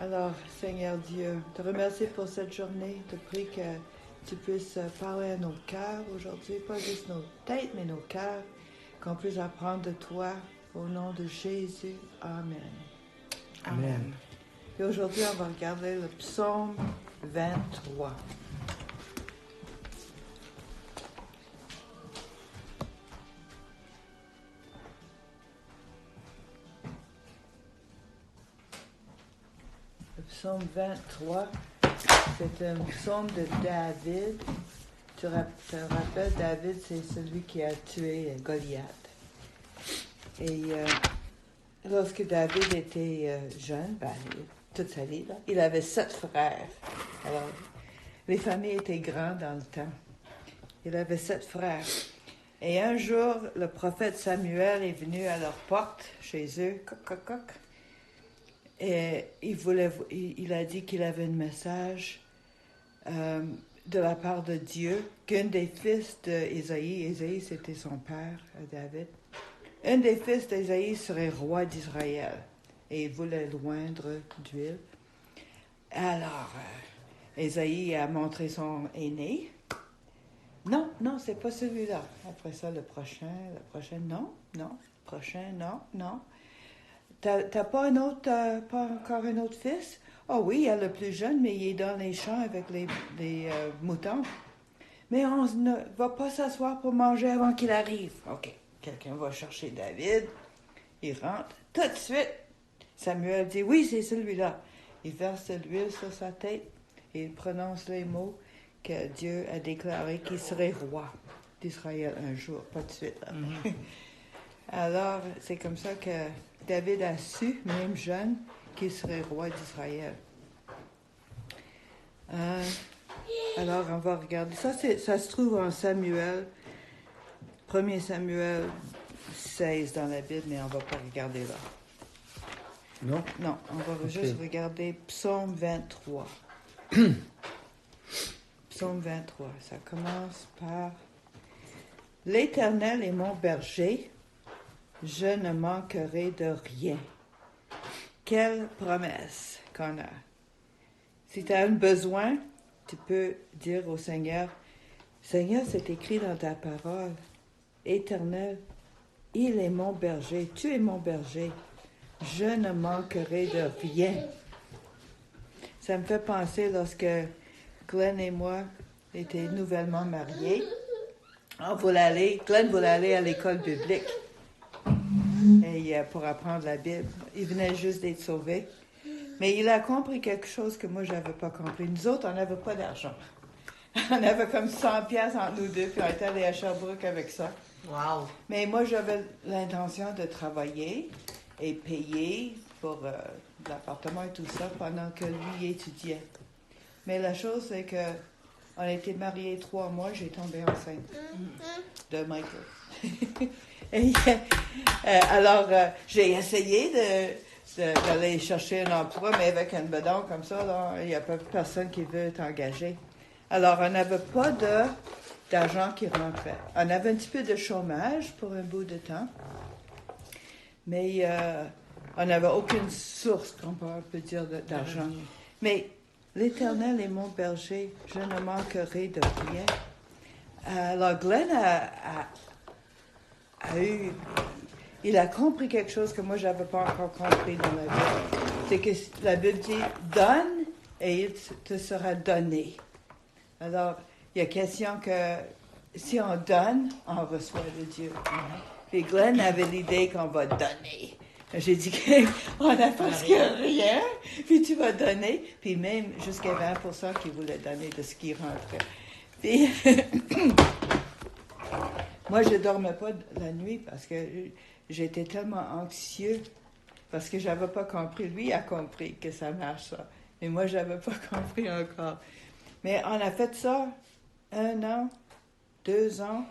Alors, Seigneur Dieu, te remercie pour cette journée. Te prie que tu puisses parler à nos cœurs aujourd'hui, pas juste nos têtes, mais nos cœurs, qu'on puisse apprendre de toi au nom de Jésus. Amen. Amen. Et aujourd'hui, on va regarder le psaume 23. Le psaume 23, c'est un psaume de David. Tu te rappelles, David, c'est celui qui a tué Goliath. Et lorsque David était jeune, toute sa vie, là, il avait 7 frères. Alors, les familles étaient grandes dans le temps. Il avait 7 frères. Et un jour, le prophète Samuel est venu à leur porte, chez eux, coc, coc, coc. Et il a dit qu'il avait un message de la part de Dieu, qu'un des fils d'Ésaïe, c'était son père, David, un des fils d'Ésaïe serait roi d'Israël. Et il voulait l'oindre d'huile. Alors, Ésaïe a montré son aîné. Non, c'est pas celui-là. Après ça, le prochain, non, le prochain, non. T'as pas encore un autre fils? Oh oui, il y a le plus jeune, mais il est dans les champs avec les moutons. Mais on ne va pas s'asseoir pour manger avant qu'il arrive. OK, quelqu'un va chercher David. Il rentre. Tout de suite, Samuel dit, oui, c'est celui-là. Il verse de l'huile sur sa tête et il prononce les mots que Dieu a déclaré qu'il serait roi d'Israël un jour, pas de suite. Mm-hmm. Alors, c'est comme ça que David a su, même jeune, qu'il serait roi d'Israël. Alors, on va regarder. Ça se trouve en Samuel, 1 Samuel 16 dans la Bible, mais on ne va pas regarder là. Non, on va juste regarder Psaume 23. Psaume 23, ça commence par « L'Éternel est mon berger, je ne manquerai de rien. » Quelle promesse qu'on a. Si tu as un besoin, tu peux dire au Seigneur, « Seigneur, c'est écrit dans ta parole, Éternel, il est mon berger, tu es mon berger, je ne manquerai de rien. » Ça me fait penser lorsque Glenn et moi étions nouvellement mariés. Glenn voulait aller à l'école biblique et pour apprendre la Bible. Il venait juste d'être sauvé. Mais il a compris quelque chose que moi, je n'avais pas compris. Nous autres, on n'avait pas d'argent. On avait comme 100 pièces entre nous deux, puis on était allés à Sherbrooke avec ça. Wow! Mais moi, j'avais l'intention de travailler et payer pour l'appartement et tout ça pendant que lui étudiait. Mais la chose, c'est que on a été mariés 3 mois, j'ai tombé enceinte de Michael. Et, alors, j'ai essayé d'aller chercher un emploi, mais avec un bedon comme ça, il n'y a pas personne qui veut t'engager. Alors, on n'avait pas d'argent qui rentrait. On avait un petit peu de chômage pour un bout de temps, mais on n'avait aucune source, on peut dire, d'argent. Mais l'Éternel est mon berger, je ne manquerai de rien. Alors, Glenn il a compris quelque chose que moi, je n'avais pas encore compris dans la Bible. C'est que la Bible dit, donne et il te sera donné. Alors, il y a question que si on donne, on reçoit de Dieu. Puis Glenn avait l'idée qu'on va donner. J'ai dit qu'on a presque rien, puis tu vas donner. Puis même jusqu'à 20% qu'il voulait donner de ce qui rentrait. Puis, moi, je ne dormais pas la nuit parce que j'étais tellement anxieux, parce que je n'avais pas compris. Lui a compris que ça marche, ça. Mais moi, je n'avais pas compris encore. Mais on a fait ça 1 an, 2 ans,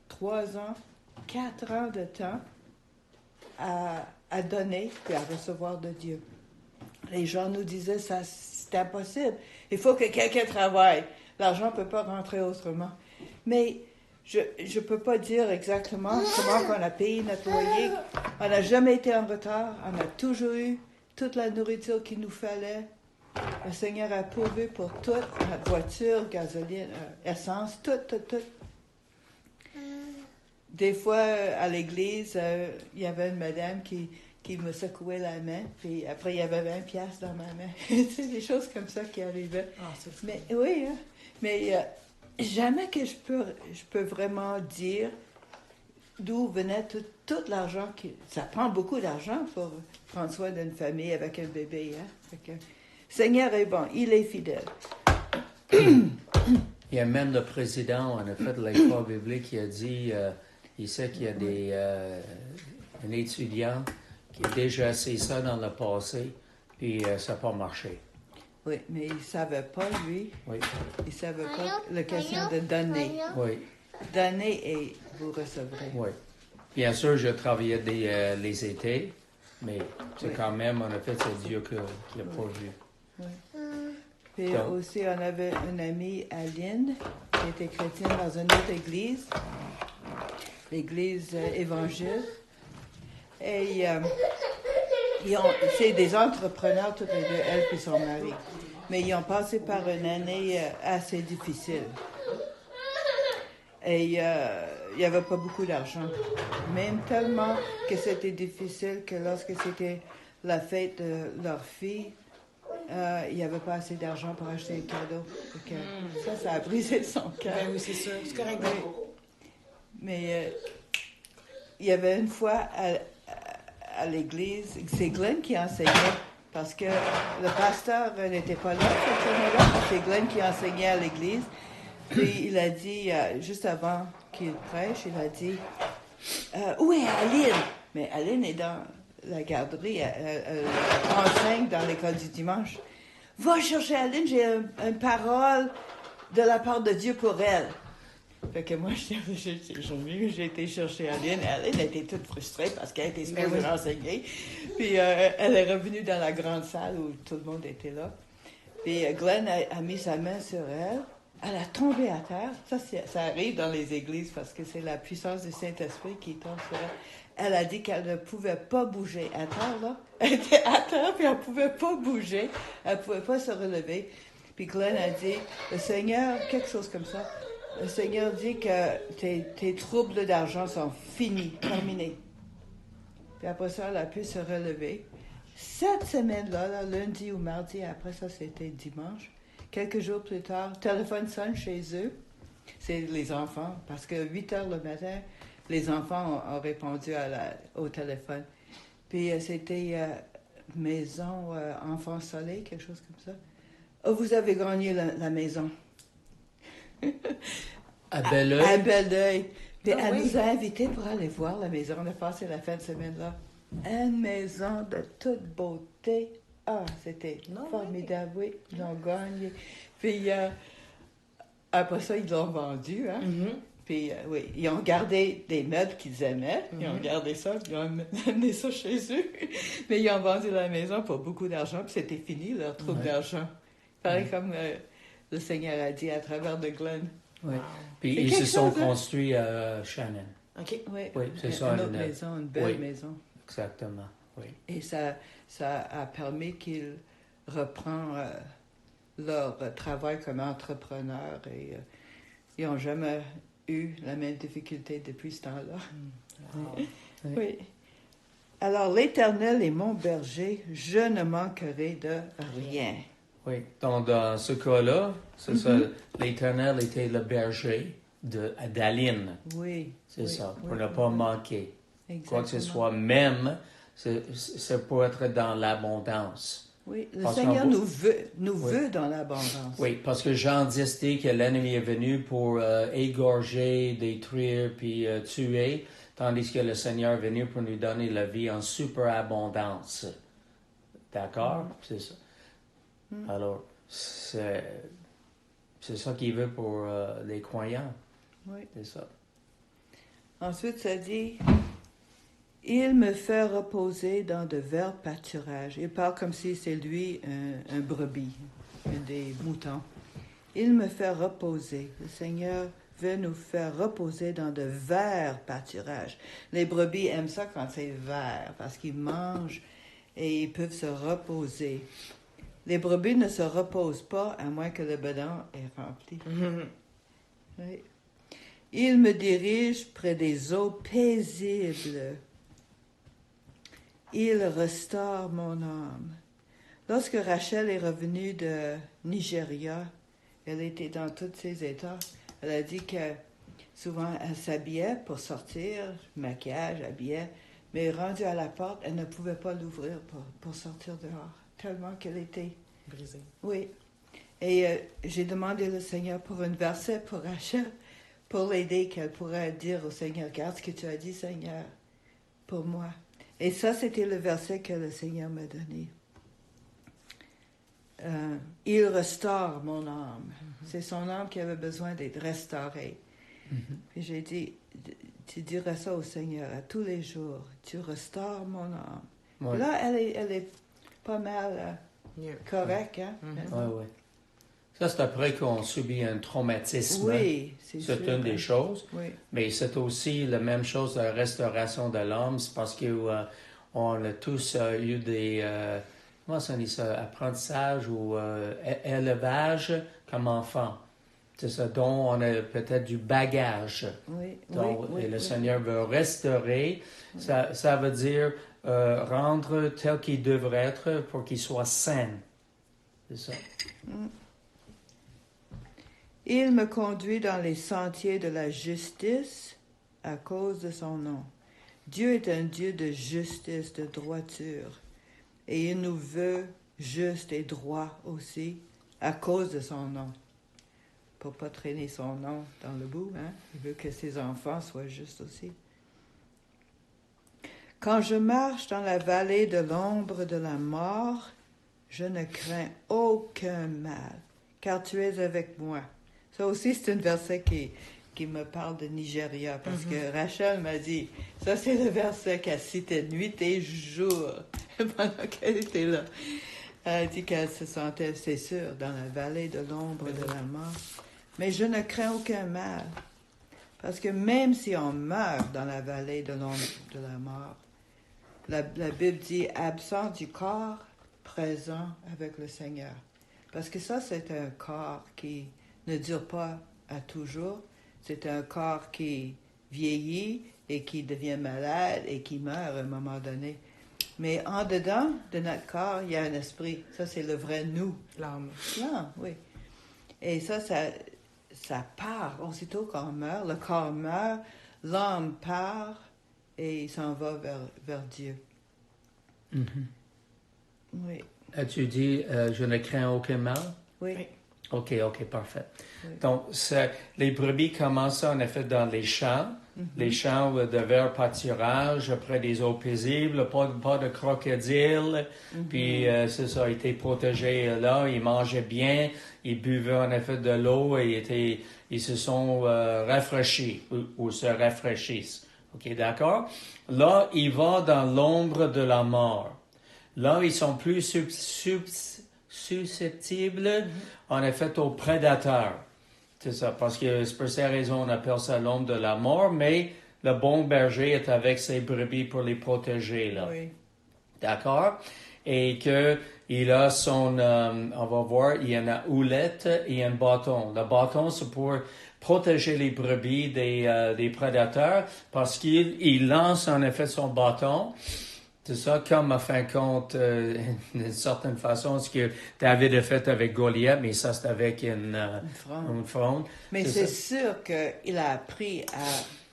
3 ans, 4 ans de temps à donner et à recevoir de Dieu. Les gens nous disaient, c'est impossible. Il faut que quelqu'un travaille. L'argent ne peut pas rentrer autrement. Mais je ne peux pas dire exactement comment on a payé notre loyer. On n'a jamais été en retard. On a toujours eu toute la nourriture qu'il nous fallait. Le Seigneur a pourvu pour tout, la voiture, gasoline, essence, tout. Des fois, à l'église, il y avait une madame qui me secouait la main, puis après, il y avait 20 piastres dans ma main. C'est des choses comme ça qui arrivaient. Ah, c'est fou. Mais oui, hein? Mais jamais que je peux vraiment dire d'où venait tout l'argent. Ça prend beaucoup d'argent pour prendre soin d'une famille avec un bébé. Hein? Fait que, Seigneur est bon, il est fidèle. Il y a même le président, en effet, de l'école biblique qui a dit, il sait qu'il y a un étudiant qui a déjà essayé ça dans le passé, puis ça n'a pas marché. Oui, mais il ne savait pas, lui. Oui. Il ne savait pas la question de donner. Oui. Donnez et vous recevrez. Oui. Bien sûr, je travaillais les étés, mais c'est Oui. quand même, en effet, c'est Dieu qui n'a pas vu. Oui. Puis Donc. aussi, on avait une amie, Aline, qui était chrétienne dans une autre église, l'église évangile. Et c'est des entrepreneurs, toutes les deux, elle et son mari. Mais ils ont passé par une année assez difficile. Et il n'y avait pas beaucoup d'argent. Même tellement que c'était difficile que lorsque c'était la fête de leur fille, il n'y avait pas assez d'argent pour acheter un cadeau. Ça a brisé son cœur. Ben oui, c'est sûr. C'est correct. Oui. Mais il y avait une fois à l'église, c'est Glenn qui enseignait, parce que le pasteur n'était pas là cette année-là. C'est Glenn qui enseignait à l'église. Puis il a dit, juste avant qu'il prêche, il a dit, où est Aline? Mais Aline est dans la garderie, elle enseigne dans l'école du dimanche. Va chercher Aline, j'ai une parole de la part de Dieu pour elle. Fait que moi, j'ai été chercher Aline. Aline était toute frustrée parce qu'elle était supposée enseigner. Puis elle est revenue dans la grande salle où tout le monde était là. Puis Glenn a mis sa main sur elle. Elle a tombé à terre. Ça arrive dans les églises parce que c'est la puissance du Saint-Esprit qui tombe sur elle. Elle a dit qu'elle ne pouvait pas bouger. À terre, là. Elle était à terre, puis elle ne pouvait pas bouger. Elle ne pouvait pas se relever. Puis Glenn a dit, le Seigneur, quelque chose comme ça, le Seigneur dit que tes troubles d'argent sont finis, terminés. Puis après ça, elle a pu se relever. Cette semaine-là, là, lundi ou mardi, après ça, c'était dimanche, quelques jours plus tard, téléphone sonne chez eux. C'est les enfants, parce que 8 heures le matin, les enfants ont répondu au téléphone. Puis c'était maison Enfant Soleil, quelque chose comme ça. Oh, vous avez gagné la maison. À Belleuil. À Belleuil. Puis Ah, elle oui. nous a invités pour aller voir la maison. On a passé la fin de semaine là. Une maison de toute beauté. Ah, c'était Non, formidable, oui. Ils l'ont gagné. Puis après ça, ils l'ont vendu, hein. Mm-hmm. Puis oui, ils ont gardé des meubles qu'ils aimaient. Ils ont gardé ça, puis ils ont amené ça chez eux. Mais ils ont vendu la maison pour beaucoup d'argent, puis c'était fini, leur trouble d'argent. Pareil comme le Seigneur a dit à travers de Glenn. Oui. Puis C'est ils se quelque sont chose, hein? construits à Shannon. OK. Oui, c'est ça, une autre une- maison, une belle oui. maison. Exactement. Oui. Et ça a permis qu'ils reprennent leur travail comme entrepreneurs et ils n'ont jamais eu la même difficulté depuis ce temps-là. Oui. Oui. Alors, l'Éternel est mon berger, je ne manquerai de rien. Oui. Donc, dans ce cas-là, c'est ça, l'Éternel était le berger d'Aline. Oui. C'est oui, ça, pour oui, ne pas oui. manquer. Exactement. Quoi que ce soit, même, c'est pour être dans l'abondance. Oui, le Parce Seigneur qu'en- nous Oui. veut dans l'abondance. Oui, parce que Jean 10 dit que l'ennemi est venu pour égorger, détruire, puis tuer, tandis que le Seigneur est venu pour nous donner la vie en superabondance. D'accord? C'est ça. Alors, c'est ça qu'il veut pour les croyants. Oui. C'est ça. Ensuite, ça dit, il me fait reposer dans de verts pâturages. Il parle comme si c'est lui un brebis, des moutons. Il me fait reposer. Le Seigneur veut nous faire reposer dans de verts pâturages. Les brebis aiment ça quand c'est vert, parce qu'ils mangent et ils peuvent se reposer. Les brebis ne se reposent pas à moins que le bedon est rempli. Oui. Il me dirige près des eaux paisibles. Il restaure mon âme. Lorsque Rachel est revenue de Nigeria, elle était dans tous ses états. Elle a dit que souvent elle s'habillait pour sortir, maquillage, habillait, mais rendue à la porte, elle ne pouvait pas l'ouvrir pour sortir dehors, tellement qu'elle était Brisé. Oui. Et j'ai demandé au Seigneur pour un verset pour Rachel, pour l'aider, qu'elle pourrait dire au Seigneur, regarde ce que tu as dit, Seigneur, pour moi. Et ça, c'était le verset que le Seigneur m'a donné. Il restaure mon âme. C'est son âme qui avait besoin d'être restaurée. Puis j'ai dit, tu diras ça au Seigneur à tous les jours. Tu restaures mon âme. Ouais. Là, elle est pas mal correcte. Hein? Oui. Ça, c'est après qu'on subit un traumatisme. Oui, c'est sûr, une des choses. Oui. Mais c'est aussi la même chose de la restauration de l'âme. C'est parce que on a tous eu des... comment ça dit ça? Apprentissage ou élevage comme enfant. C'est ça, dont on a peut-être du bagage. Oui, Donc, oui, et le oui. Seigneur veut restaurer. Ça veut dire rendre tel qu'il devrait être pour qu'il soit sain. C'est ça. Il me conduit dans les sentiers de la justice à cause de son nom. Dieu est un Dieu de justice, de droiture. Et il nous veut justes et droits aussi à cause de son nom. Pour ne pas traîner son nom dans le bout, hein? Il veut que ses enfants soient justes aussi. Quand je marche dans la vallée de l'ombre de la mort, je ne crains aucun mal, car tu es avec moi. Ça aussi, c'est un verset qui me parle de Nigeria, parce que Rachel m'a dit, ça c'est le verset qu'elle citait nuit et jour, pendant qu'elle était là. Elle a dit qu'elle se sentait, c'est sûr, dans la vallée de l'ombre de la mort. Mais je ne crains aucun mal, parce que même si on meurt dans la vallée de l'ombre de la mort, la Bible dit absent du corps, présent avec le Seigneur. Parce que ça, c'est un corps qui ne dure pas à toujours. C'est un corps qui vieillit et qui devient malade et qui meurt à un moment donné. Mais en dedans de notre corps, il y a un esprit. Ça, c'est le vrai nous. L'âme. Ah, oui. Et ça part. Aussitôt qu'on meurt, le corps meurt, l'âme part et il s'en va vers Dieu. Oui. As-tu dit, je ne crains aucun mal? Oui. Oui. OK, parfait. Oui. Donc, les brebis commencent en effet dans les champs de vert pâturage, près des eaux paisibles, pas de crocodiles. Puis, c'est ça, ils étaient protégés là, ils mangeaient bien, ils buvaient en effet de l'eau et ils se sont rafraîchis ou se rafraîchissent. OK, d'accord? Là, ils vont dans l'ombre de la mort. Là, ils sont plus susceptibles, en effet, aux prédateurs. C'est ça, parce que c'est pour cette raison on appelle ça l'ombre de la mort, mais le bon berger est avec ses brebis pour les protéger, là. Oui. D'accord? Et que il a son, on va voir, il y a une houlette et un bâton. Le bâton, c'est pour protéger les brebis des prédateurs, parce qu'il lance en effet son bâton. C'est ça, comme à fin de compte, d'une certaine façon, ce que David a fait avec Goliath, mais ça, c'est avec une fronde. Mais c'est sûr qu'il a appris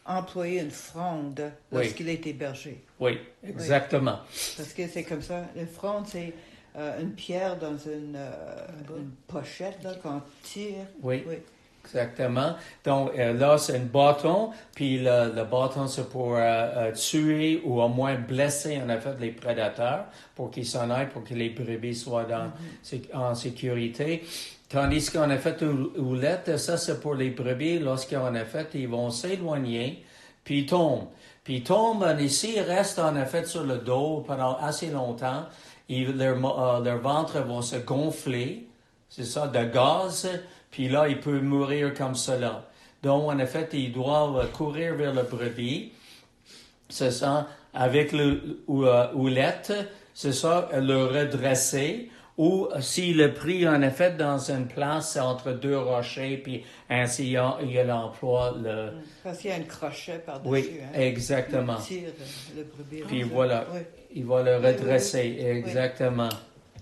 à employer une fronde lorsqu'il était berger. Oui, exactement. Parce que c'est comme ça. Une fronde, c'est une pierre dans une pochette là, qu'on tire. Oui. Exactement. Donc là, c'est un bâton, puis le bâton, c'est pour tuer ou au moins blesser en effet les prédateurs pour qu'ils s'en aillent, pour que les brebis soient en sécurité. Tandis qu'en effet, houlette, ça c'est pour les brebis, lorsqu'en effet, ils vont s'éloigner, puis ils tombent. Puis ils tombent ici, ils restent en effet sur le dos pendant assez longtemps. Leur ventre vont se gonfler, c'est ça, de gaz. Puis là, il peut mourir comme cela. Donc, en effet, ils doivent courir vers le brebis. C'est ça, avec le houlette, c'est ça, le redresser, ou s'il est pris en effet dans une place entre deux rochers, puis ainsi il emploie le... Parce qu'il y a un crochet par-dessus. Oui, hein. exactement. Il tire le brebis. Puis voilà, Oui. il va le redresser, oui. exactement.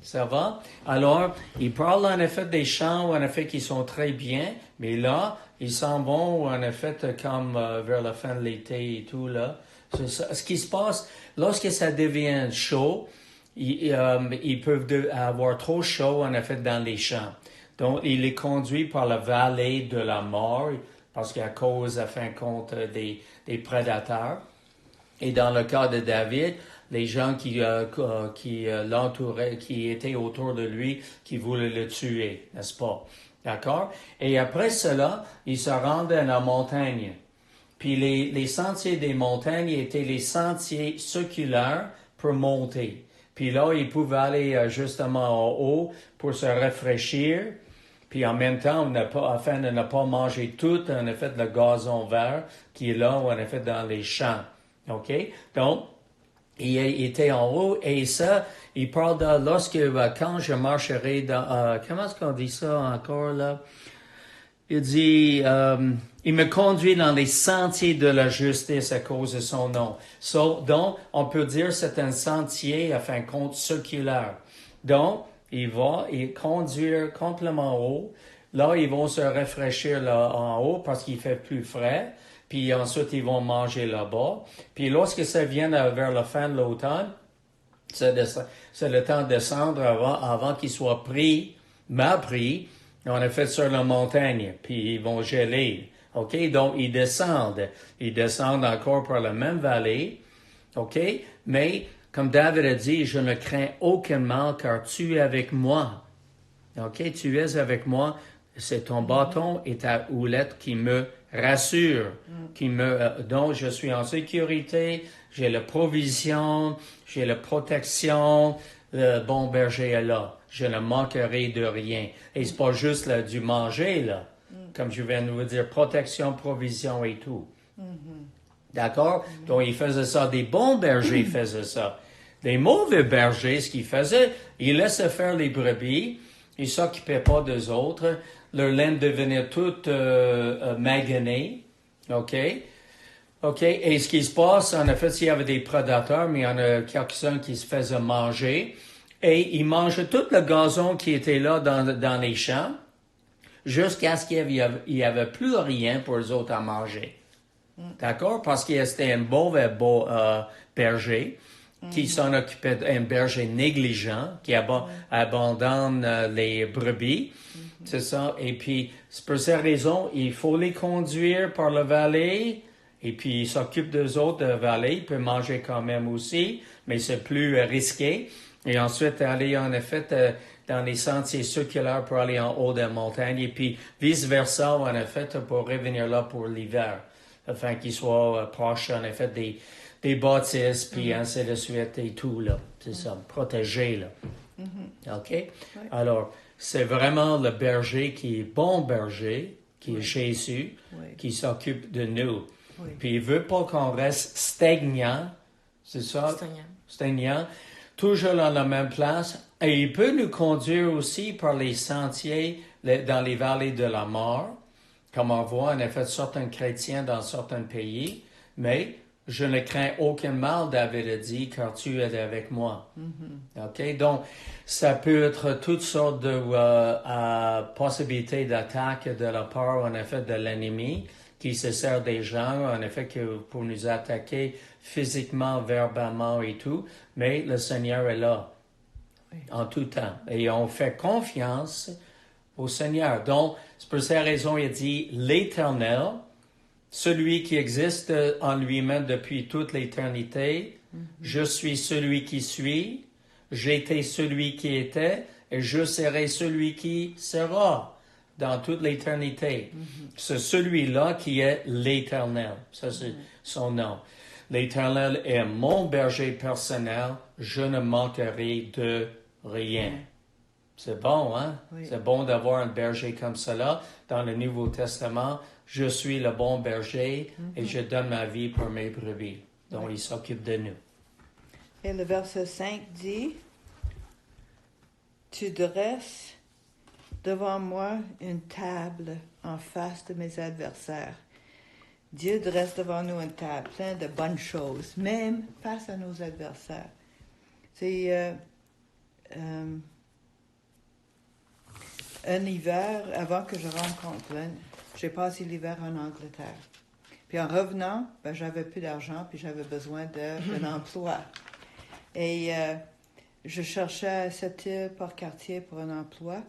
Ça va? Alors, il parle en effet des chants, en effet, qui sont très bien, mais là, ils s'en vont, en effet, comme vers la fin de l'été et tout, là. C'est ça. Ce qui se passe, lorsque ça devient chaud, ils peuvent avoir trop chaud, en effet, dans les champs. Donc, il est conduit par la vallée de la mort, parce qu'à cause, à fin de compte, des prédateurs. Et dans le cas de David, les gens qui l'entouraient, qui étaient autour de lui, qui voulaient le tuer, n'est-ce pas? D'accord? Et après cela, ils se rendent à la montagne. Puis les sentiers des montagnes étaient les sentiers circulaires pour monter. Puis là, ils pouvaient aller justement en haut pour se rafraîchir. Puis en même temps, afin de ne pas manger tout, en effet, le gazon vert qui est là, en effet, dans les champs. OK? Donc, il était en haut et ça, il parle de quand je marcherai dans... comment est-ce qu'on dit ça encore là? Il dit, il me conduit dans les sentiers de la justice à cause de son nom. Donc, on peut dire que c'est un sentier, à fin de compte, circulaire. Donc, il conduire complètement haut. Là, ils vont se rafraîchir là en haut parce qu'il fait plus frais. Puis ensuite, ils vont manger là-bas. Puis lorsque ça vient vers la fin de l'automne, c'est le temps de descendre avant qu'ils soient mal pris, en effet, sur la montagne. Puis ils vont geler. OK? Donc, ils descendent. Ils descendent encore par la même vallée. OK? Mais, comme David a dit, je ne crains aucun mal car tu es avec moi. OK? Tu es avec moi. C'est ton bâton et ta houlette qui me rassure, donc je suis en sécurité, j'ai la provision, j'ai la protection, le bon berger est là. Je ne manquerai de rien. Et c'est pas juste là, du manger, là. Comme je viens de vous dire, protection, provision et tout. D'accord? Donc, il faisait ça. Des bons bergers faisaient ça. Des mauvais bergers, ce qu'ils faisaient, ils laissaient faire les brebis, ils s'occupaient pas des autres. Leur laine devenait toute maganée. OK? OK? Et ce qui se passe, en effet, s'il y avait des prédateurs, mais il y en a quelques-uns qui se faisaient manger. Et ils mangeaient tout le gazon qui était là dans les champs, jusqu'à ce qu'il y avait plus rien pour les autres à manger. D'accord? Parce que c'était un mauvais berger qui s'en occupait, un berger négligent qui abandonne les brebis. C'est ça. Et puis, c'est pour cette raison, il faut les conduire par la vallée. Et puis, il s'occupe des autres de la vallée. Il peut manger quand même aussi, mais c'est plus risqué. Et ensuite, aller en effet dans les sentiers circulaires pour aller en haut de la montagne. Et puis, vice-versa, en effet, pour revenir là pour l'hiver. Afin qu'il soit proche, en effet, des bâtisses, puis ainsi de suite et tout, là. C'est ça, protégé, là. OK? Oui. Alors, c'est vraiment le berger qui est bon berger, qui est Jésus, qui s'occupe de nous. Oui. Puis il veut pas qu'on reste stagnant, c'est ça? Stagnant. Toujours dans la même place. Et il peut nous conduire aussi par les sentiers dans les vallées de la mort, comme on voit en effet certains chrétiens dans certains pays. Mais je ne crains aucun mal, David a dit, car tu es avec moi. OK? Donc, ça peut être toutes sortes de possibilités d'attaque de la part, en effet, de l'ennemi qui se sert des gens, en effet, pour nous attaquer physiquement, verbalement et tout. Mais le Seigneur est là en tout temps. Et on fait confiance au Seigneur. Donc, c'est pour cette raison il dit « l'Éternel », celui qui existe en lui-même depuis toute l'éternité. Je suis celui qui suis. J'étais celui qui était. Et je serai celui qui sera dans toute l'éternité. C'est celui-là qui est l'Éternel. Ça, c'est son nom. L'Éternel est mon berger personnel. Je ne manquerai de rien. C'est bon, hein? Oui. C'est bon d'avoir un berger comme cela. Dans le Nouveau Testament, je suis le bon berger et je donne ma vie pour mes brebis. Donc, il s'occupe de nous. Et le verset 5 dit, « Tu dresses devant moi une table en face de mes adversaires. » Dieu dresse devant nous une table, plein de bonnes choses, même face à nos adversaires. C'est un hiver, avant que je rencontre Glenn, j'ai passé l'hiver en Angleterre. Puis en revenant, j'avais plus d'argent, puis j'avais besoin d'un emploi. Et je cherchais à cette île par quartier pour un emploi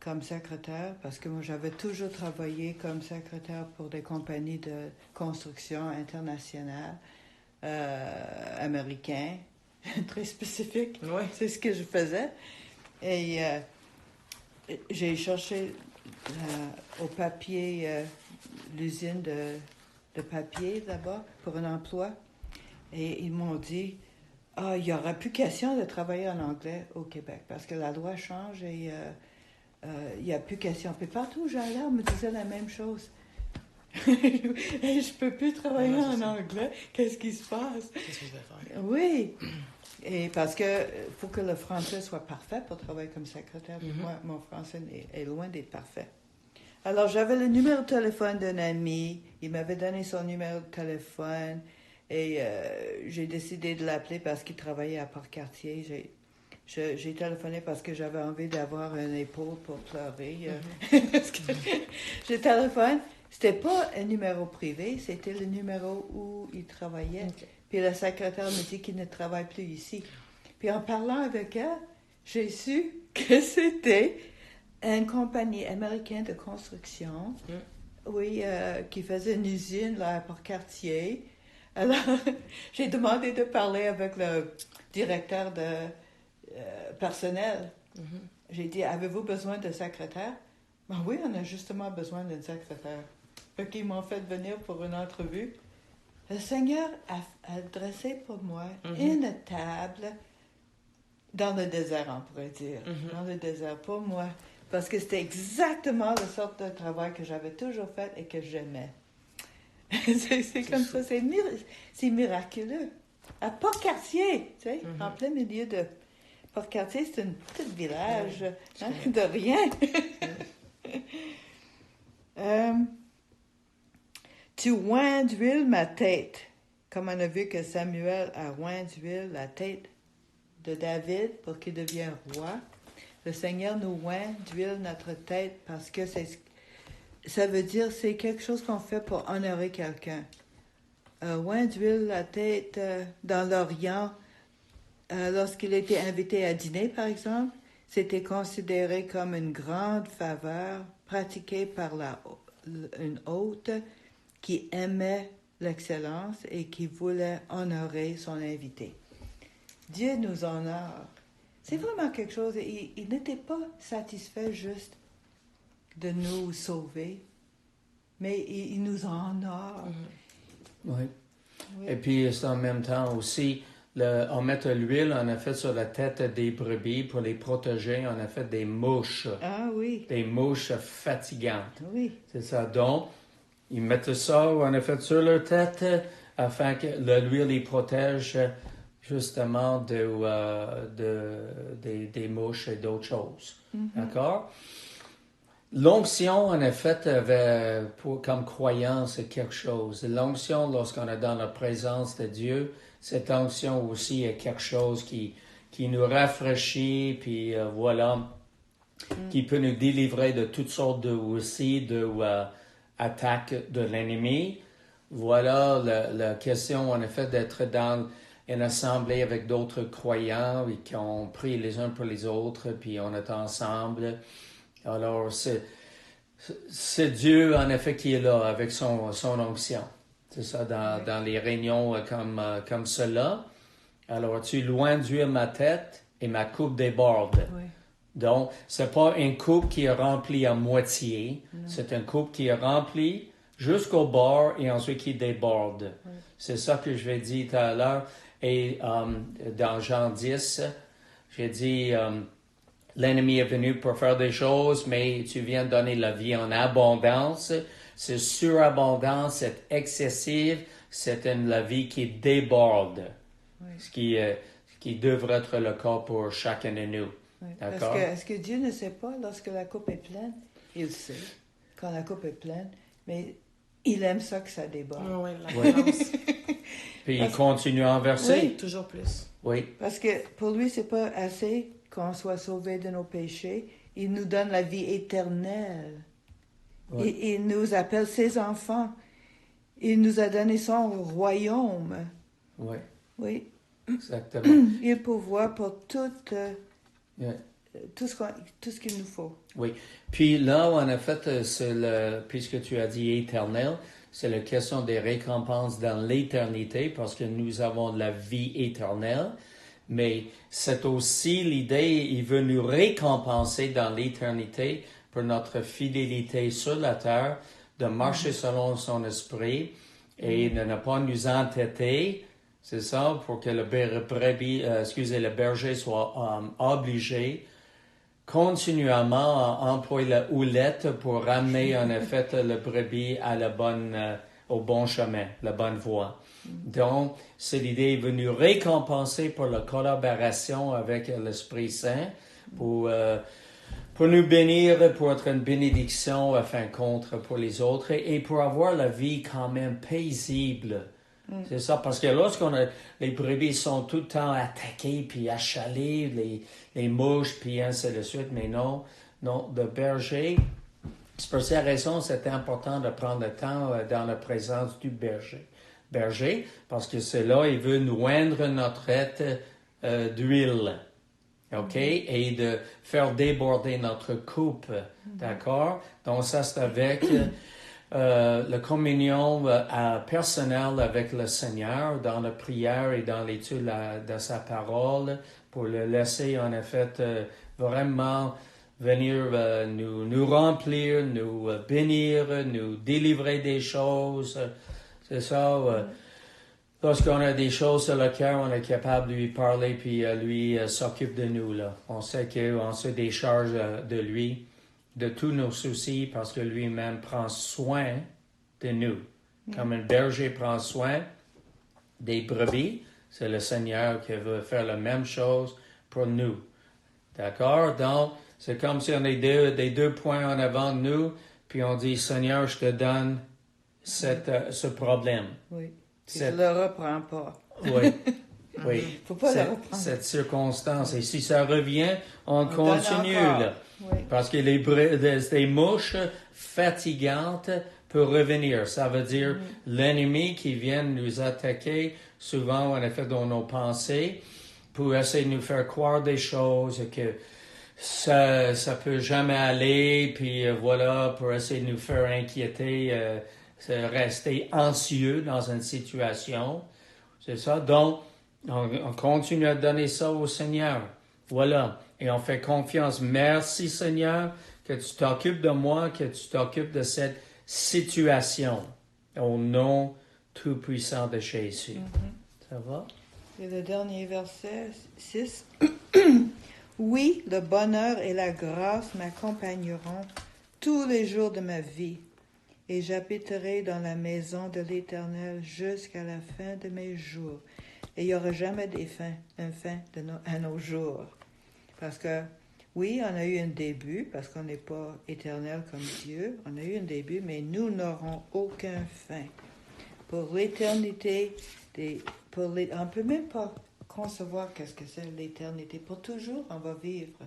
comme secrétaire, parce que moi, j'avais toujours travaillé comme secrétaire pour des compagnies de construction internationales, américaines, très spécifiques. Oui. C'est ce que je faisais. Et j'ai cherché au papier, l'usine de papier là-bas pour un emploi. Et ils m'ont dit, il n'y aura plus question de travailler en anglais au Québec parce que la loi change et il n'y a plus question. Puis partout où j'allais, on me disait la même chose. Je ne peux plus travailler en anglais. Qu'est-ce qui se passe? Qu'est-ce que je vais faire? Oui. Et parce que faut que le français soit parfait pour travailler comme secrétaire. Moi, mon français est loin d'être parfait. Alors, j'avais le numéro de téléphone d'un ami. Il m'avait donné son numéro de téléphone. Et j'ai décidé de l'appeler parce qu'il travaillait à Port-Cartier. J'ai téléphoné parce que j'avais envie d'avoir une épaule pour pleurer. Parce que j'ai téléphoné. C'était pas un numéro privé, c'était le numéro où il travaillait. Okay. Puis le secrétaire me dit qu'il ne travaille plus ici. Puis en parlant avec elle, j'ai su que c'était une compagnie américaine de construction, oui, qui faisait une usine là, à Port-Cartier. Alors, j'ai demandé de parler avec le directeur de personnel. J'ai dit, avez-vous besoin de secrétaire? Ben oui, on a justement besoin d'un secrétaire. Donc, ils m'ont fait venir pour une entrevue. Le Seigneur a dressé pour moi une table dans le désert, on pourrait dire. Dans le désert, pour moi. Parce que c'était exactement la sorte de travail que j'avais toujours fait et que j'aimais. c'est comme ça, c'est miraculeux. À Port-Cartier, tu sais, en plein milieu de Port-Cartier, c'est un petit village de rien. Tu oins d'huile ma tête, comme on a vu que Samuel a oint d'huile la tête de David pour qu'il devienne roi. Le Seigneur nous oint d'huile notre tête parce que ça veut dire c'est quelque chose qu'on fait pour honorer quelqu'un. Oint d'huile la tête dans l'Orient, lorsqu'il était invité à dîner, par exemple, c'était considéré comme une grande faveur pratiquée par une hôte qui aimait l'excellence et qui voulait honorer son invité. Dieu nous honore. C'est vraiment quelque chose. Il n'était pas satisfait juste de nous sauver, mais il nous honore. Oui. Et puis, c'est en même temps aussi, on met de l'huile, on a fait sur la tête des brebis pour les protéger, on a fait des mouches. Ah oui. Des mouches fatigantes. Oui. C'est ça. Donc, ils mettent ça, on a fait sur leur tête, afin que l'huile les protège justement des mouches et d'autres choses. D'accord? L'onction, en effet, comme croyance, c'est quelque chose. L'onction, lorsqu'on est dans la présence de Dieu, cette onction aussi est quelque chose qui nous rafraîchit, puis qui peut nous délivrer de toutes sortes attaques de l'ennemi. Voilà la question, en effet, d'être dans une assemblée avec d'autres croyants et qui ont pris les uns pour les autres, puis on est ensemble. Alors, c'est Dieu, en effet, qui est là avec son onction. C'est ça, dans les réunions comme cela. Alors, tu loin d'huile ma tête et ma coupe déborde. Oui. Donc, c'est pas une coupe qui est remplie à moitié. Non. C'est une coupe qui est remplie jusqu'au bord et ensuite qui déborde. Oui. C'est ça que je vais dire tout à l'heure. Et dans Jean 10, j'ai dit... l'ennemi est venu pour faire des choses, mais tu viens de donner la vie en abondance. C'est surabondance, c'est excessive, c'est la vie qui déborde. Oui. Ce qui devrait être le cas pour chacun de nous. Oui. D'accord? Est-ce que Dieu ne sait pas lorsque la coupe est pleine? Il sait quand la coupe est pleine, mais il aime ça que ça déborde. Oui, la Oui. balance. Puis il continue à en verser. Oui. Toujours plus. Oui. Parce que pour lui, c'est pas assez qu'on soit sauvé de nos péchés. Il nous donne la vie éternelle. Oui. Il nous appelle ses enfants. Il nous a donné son royaume. Oui, Oui. exactement. Il pourvoit pour tout, Yeah. tout ce qu'il nous faut. Oui. Puis là, en fait, puisque tu as dit éternel, c'est la question des récompenses dans l'éternité, parce que nous avons de la vie éternelle. Mais c'est aussi l'idée, il veut nous récompenser dans l'éternité pour notre fidélité sur la terre, de marcher selon son esprit et de ne pas nous entêter, c'est ça, pour que le berger soit obligé continuellement à employer la houlette pour ramener en effet le brebis à au bon chemin, la bonne voie. Donc, c'est l'idée, il veut nous récompenser pour la collaboration avec l'Esprit Saint, pour nous bénir, pour être une bénédiction à fin de compte pour les autres et pour avoir la vie quand même paisible. C'est ça, parce que les brebis sont tout le temps attaquées, puis achalées, les mouches, puis ainsi de suite, mais non, le berger, c'est pour cette raison c'est important de prendre le temps dans la présence du berger, parce que c'est là, il veut nous oindre notre tête d'huile, OK? Et de faire déborder notre coupe, d'accord? Donc ça, c'est avec la communion personnelle avec le Seigneur dans la prière et dans l'étude de sa parole pour le laisser en effet vraiment venir nous remplir, nous bénir, nous délivrer des choses. C'est ça. Lorsqu'on a des choses sur le cœur, on est capable de lui parler puis lui s'occupe de nous. Là. On sait qu'on se décharge de lui, de tous nos soucis, parce que lui-même prend soin de nous. Comme un berger prend soin des brebis, c'est le Seigneur qui veut faire la même chose pour nous. D'accord? Donc, c'est comme si on a des deux points en avant de nous, puis on dit, Seigneur, je te donne ce problème. Oui. Je ne le reprends pas. Oui. Oui. Faut pas le reprendre. Cette circonstance. Et si ça revient, on continue. Là. Oui. Parce que les mouches fatigantes peuvent revenir. Ça veut dire l'ennemi qui vient nous attaquer, souvent en effet dans nos pensées, pour essayer de nous faire croire des choses que ça peut jamais aller, puis voilà, pour essayer de nous faire inquiéter, rester anxieux dans une situation. C'est ça. Donc, on continue à donner ça au Seigneur. Voilà. Et on fait confiance. Merci Seigneur que tu t'occupes de moi, que tu t'occupes de cette situation. Au nom tout-puissant de Jésus. Ça va? Et le dernier verset, 6. Oui, le bonheur et la grâce m'accompagneront tous les jours de ma vie, et j'habiterai dans la maison de l'Éternel jusqu'à la fin de mes jours. Et il n'y aura jamais une fin à nos jours. Parce que, oui, on a eu un début, parce qu'on n'est pas éternel comme Dieu. On a eu un début, mais nous n'aurons aucun fin. Pour l'éternité, on ne peut même pas concevoir qu'est-ce que c'est l'éternité. Pour toujours, on va vivre.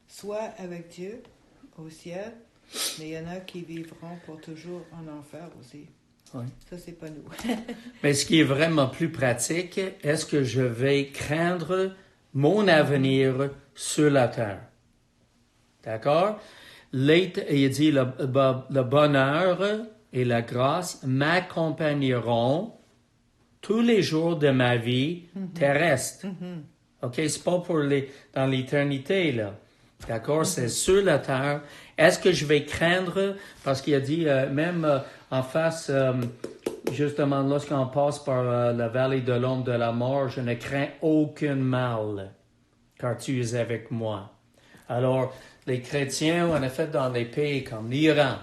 Soit avec Dieu, au ciel, mais il y en a qui vivront pour toujours en enfer aussi. Oui. Ça, c'est pas nous. Mais ce qui est vraiment plus pratique, est-ce que je vais craindre mon avenir sur la terre? D'accord? Il dit le bonheur et la grâce m'accompagneront tous les jours de ma vie terrestre. OK? C'est pas dans l'éternité, là. D'accord? C'est sur la terre. Est-ce que je vais craindre? Parce qu'il a dit, même en face, justement, lorsqu'on passe par la vallée de l'ombre de la mort, je ne crains aucun mal, car tu es avec moi. Alors, les chrétiens, en effet, dans des pays comme l'Iran,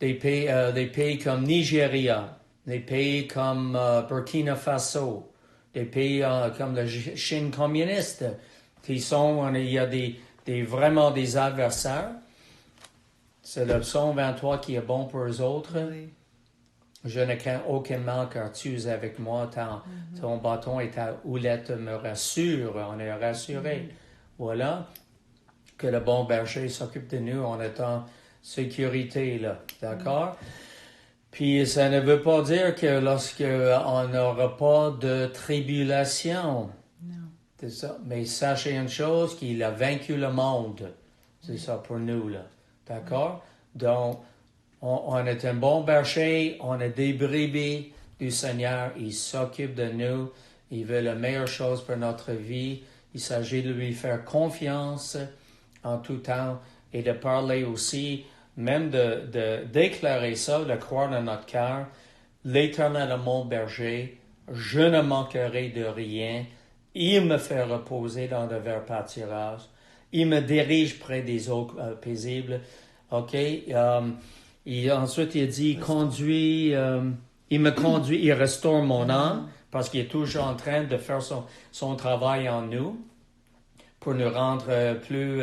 des pays comme Nigeria, des pays comme Burkina Faso, des pays comme la Chine communiste, il y a vraiment des adversaires. C'est le psaume 23 qui est bon pour eux autres. Oui. Je ne crains aucun mal car tu es avec moi. Ton bâton et ta houlette me rassurent. On est rassurés. Voilà. Que le bon berger s'occupe de nous en étant sécurité, là. D'accord? Puis ça ne veut pas dire que lorsqu'on n'aura pas de tribulation. Non. C'est ça. Mais sachez une chose, qu'il a vaincu le monde. C'est ça pour nous, là. D'accord? Donc, on est un bon berger, on est des brebis du Seigneur, il s'occupe de nous, il veut la meilleure chose pour notre vie. Il s'agit de lui faire confiance en tout temps et de parler aussi, même de déclarer ça, de croire dans notre cœur. L'Éternel est mon berger, je ne manquerai de rien. Il me fait reposer dans de verts pâturages. Il me dirige près des eaux paisibles. OK? Ensuite, il dit, il me conduit, il restaure mon âme parce qu'il est toujours en train de faire son travail en nous pour nous rendre plus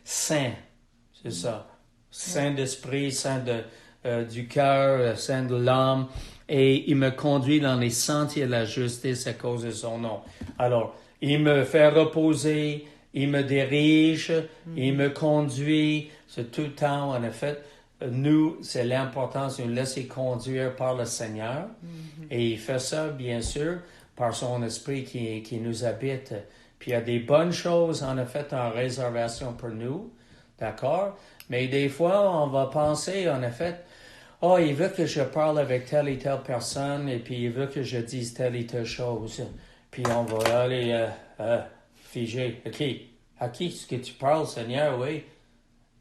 saints. C'est ça. Saints d'esprit, saints du cœur, saints de l'âme. Et il me conduit dans les sentiers de la justice à cause de son nom. Alors, il me fait reposer, il me dirige, il me conduit. C'est tout le temps, en effet. Nous, c'est l'importance de nous laisser conduire par le Seigneur. Et il fait ça, bien sûr, par son esprit qui nous habite. Puis il y a des bonnes choses, en effet, en réservation pour nous. D'accord? Mais des fois, on va penser, en effet, oh, il veut que je parle avec telle et telle personne, et puis il veut que je dise telle et telle chose. Puis on va aller figer. À qui est-ce que tu parles, Seigneur? Oui.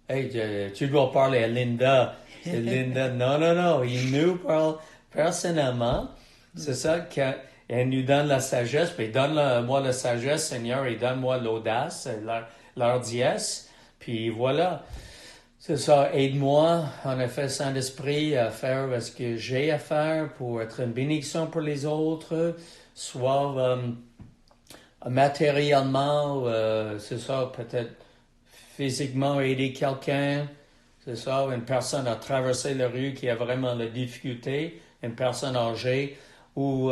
Hey, tu dois parler à Linda. C'est Linda. Non. Il nous parle personnellement. C'est ça qu'elle nous donne la sagesse. Puis donne-moi la sagesse, Seigneur, et donne-moi l'audace, l'ardiesse. Puis voilà. C'est ça. Aide-moi, en effet, Saint-Esprit, à faire ce que j'ai à faire pour être une bénédiction pour les autres, soit matériellement, c'est ça, peut-être physiquement aider quelqu'un, c'est ça, une personne à traverser la rue qui a vraiment la difficulté, une personne âgée, ou,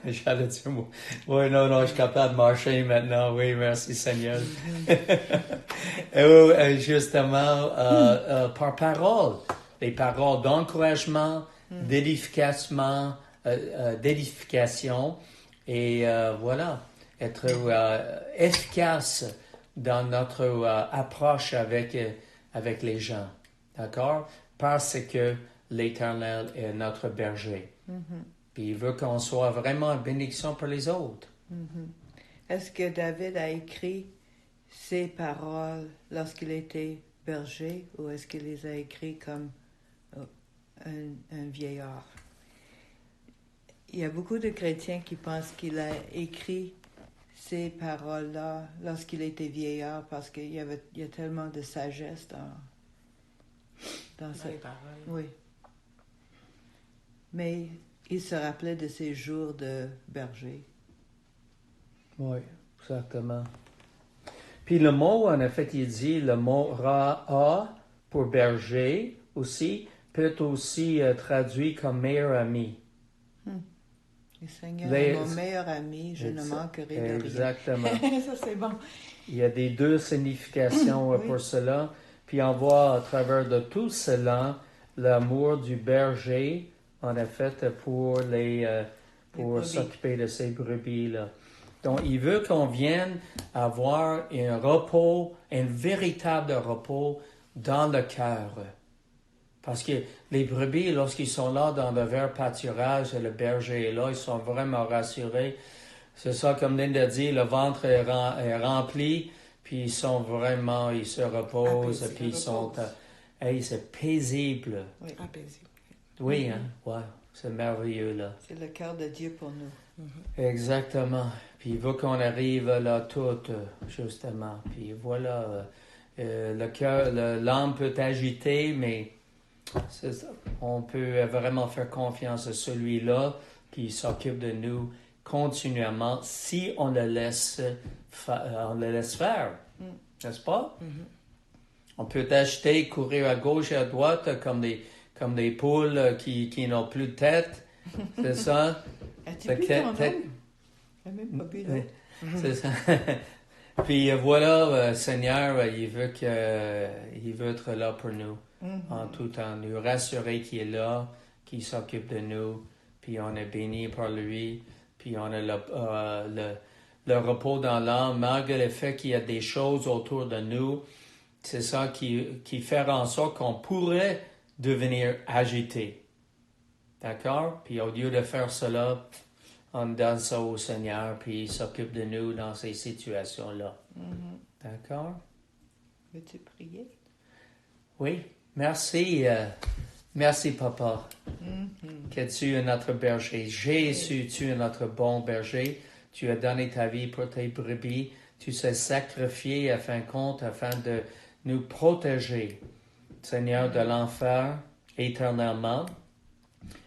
j'allais dire, oui, non, je suis capable de marcher maintenant, oui, merci Seigneur. Ou, justement, par parole, des paroles d'encouragement, d'édification, et voilà, être efficace dans notre approche avec les gens. D'accord? Parce que l'Éternel est notre berger. Puis il veut qu'on soit vraiment une bénédiction pour les autres. Est-ce que David a écrit ces paroles lorsqu'il était berger ou est-ce qu'il les a écrites comme un vieillard? Il y a beaucoup de chrétiens qui pensent qu'il a écrit ces paroles-là lorsqu'il était vieillard parce qu'il y a tellement de sagesse dans ces paroles. Oui. Mais il se rappelait de ses jours de berger. Oui, exactement. Puis le mot, en effet, il dit le mot ra'a pour berger aussi peut être aussi traduit comme meilleur ami. Le Seigneur est mon meilleur ami, je ne manquerai de rien. Exactement. Ça, c'est bon. Il y a des deux significations Oui. pour cela. Puis on voit à travers de tout cela l'amour du berger, en effet, pour s'occuper de ces brebis-là. Donc, il veut qu'on vienne avoir un repos, un véritable repos dans le cœur. Parce que les brebis, lorsqu'ils sont là dans le vert pâturage et le berger est là, ils sont vraiment rassurés. C'est ça, comme Linda dit, le ventre est rempli, puis ils se reposent, puis ils sont... c'est paisible. Oui. Paisible. Oui, hein? Ouais, c'est merveilleux, là. C'est le cœur de Dieu pour nous. Exactement. Puis il veut qu'on arrive là tout, justement. Puis voilà, le cœur, l'âme peut agiter, mais c'est ça. On peut vraiment faire confiance à celui-là puis il s'occupe de nous continuellement si on le laisse, faire. N'est-ce pas? On peut t'acheter, courir à gauche et à droite comme des poules qui n'ont plus de tête. C'est ça? As-tu bu ton eau? J'ai même pas bu l'eau. C'est ça. Puis voilà, Seigneur, il veut être là pour nous en tout temps. Nous rassurer qu'il est là, qu'il s'occupe de nous, puis on est béni par lui, puis on a le repos dans l'âme, malgré le fait qu'il y a des choses autour de nous. C'est ça qui fait en sorte qu'on pourrait devenir agité. D'accord? Puis au lieu de faire cela, on donne ça au Seigneur, puis il s'occupe de nous dans ces situations-là. D'accord? Veux-tu prier? Oui. Merci. Merci, Papa, que tu es notre berger. Jésus, tu es notre bon berger. Tu as donné ta vie pour tes brebis. Tu t'es sacrifié afin de nous protéger, Seigneur, de l'enfer éternellement,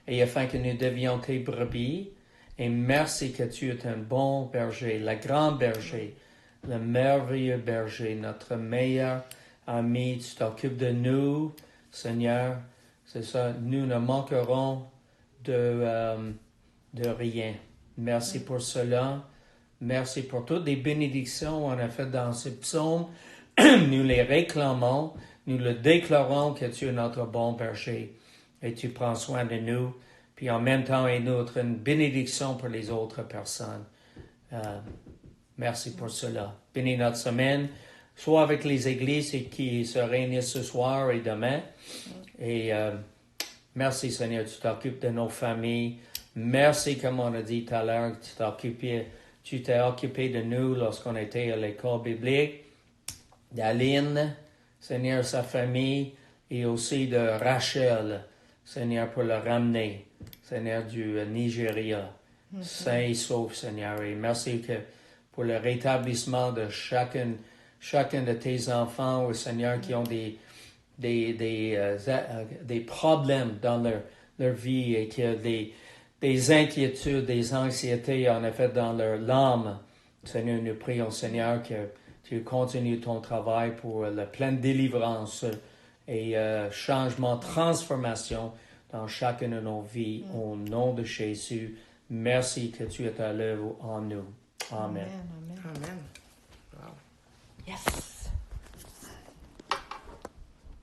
et afin que nous devions tes brebis. Et merci que tu es un bon berger, le grand berger, le merveilleux berger, notre meilleur ami. Tu t'occupes de nous, Seigneur. C'est ça, nous ne manquerons de rien. Merci pour cela. Merci pour toutes les bénédictions qu'on a faites dans ces psaumes. Nous les réclamons, nous le déclarons que tu es notre bon berger et tu prends soin de nous. Puis en même temps, et notre une bénédiction pour les autres personnes. Merci pour cela. Bénis notre semaine, soit avec les églises qui se réunissent ce soir et demain. Et merci Seigneur, tu t'occupes de nos familles. Merci, comme on a dit tout à l'heure, tu t'es occupé de nous lorsqu'on était à l'école biblique. D'Aline, Seigneur, sa famille, et aussi de Rachel, Seigneur, pour le ramener, Seigneur, du Nigeria, sain et sauf, Seigneur. Et merci pour le rétablissement de chacun de tes enfants, Seigneur, qui ont des problèmes dans leur vie et qui ont des inquiétudes, des anxiétés, en effet, dans leur âme. Seigneur, nous prions, Seigneur, que tu continues ton travail pour la pleine délivrance et changement, transformation dans chacune de nos vies. Au nom de Jésus, merci que tu es à l'œuvre en nous. Amen. Amen. Amen. Wow. Yes.